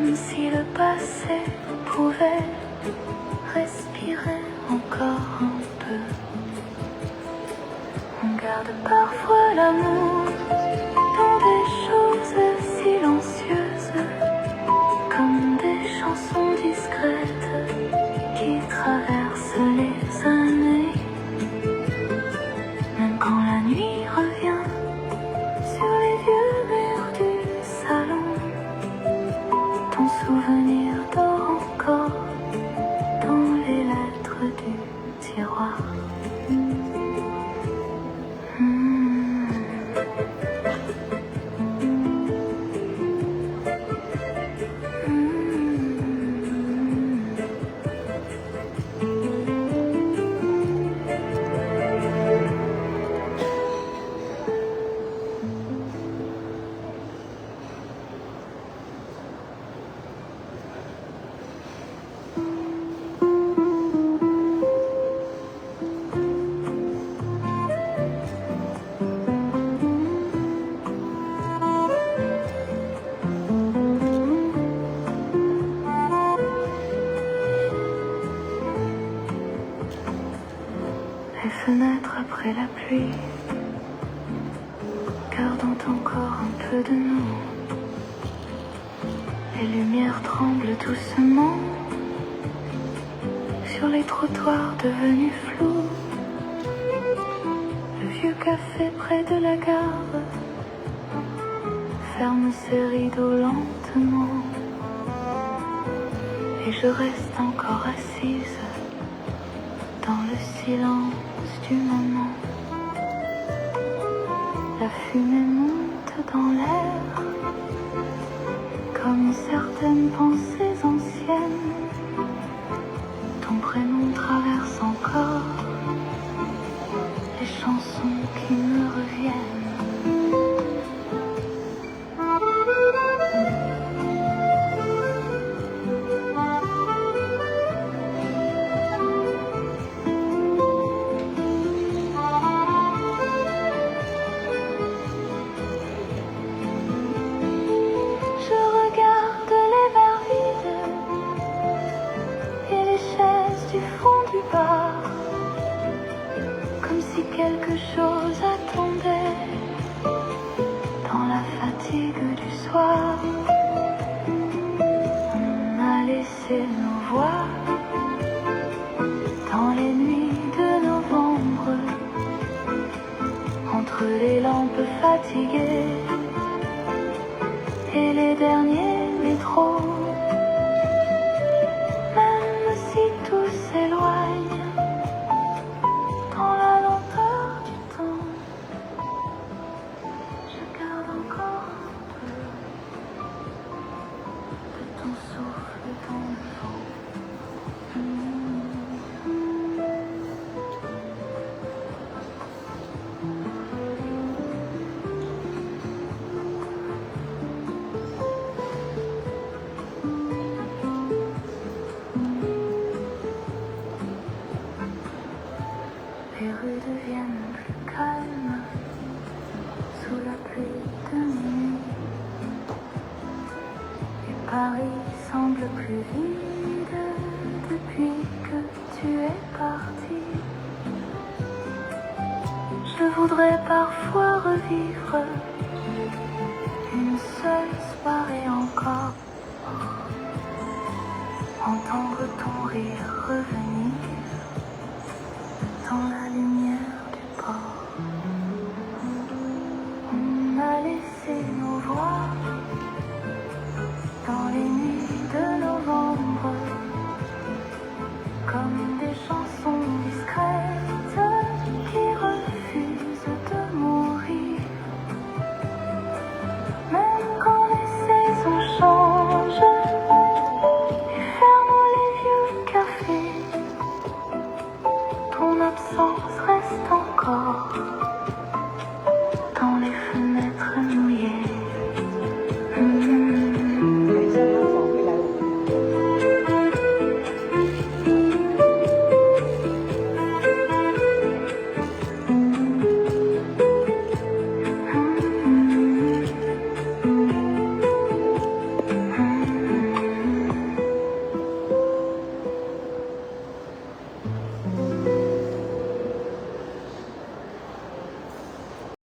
comme si le passé pouvait respirer encore un peu. On garde parfois l'amour dans des choses silencieuses, comme des chansons discrètes qui traversent les années. Même quand la nuit revient sur les vieux murs du salon, ton souvenir dort encore dans les lettres du tiroir. Les fenêtres après la pluie gardant encore un peu de nous. Les lumières tremblent doucement sur les trottoirs devenus flous. Le vieux café près de la gare ferme ses rideaux lentement, et je reste encore assise dans le silence du moment. La fumée monte dans l'air comme certaines pensées anciennes. Ton prénom traverse encore les chansons qui me reviennent. Comme si quelque chose attendait dans la fatigue du soir. On a laissé nos voix dans les nuits de novembre, entre les lampes fatiguées et les derniers métros. Même si tout s'éloigne dans la lenteur du temps, je garde encore un peu de ton souffle dans le vent. Les rues deviennent plus calmes sous la pluie de minuit, et Paris semble plus vide depuis que tu es parti. Je voudrais parfois revivre une seule soirée encore, entendre ton rire revenir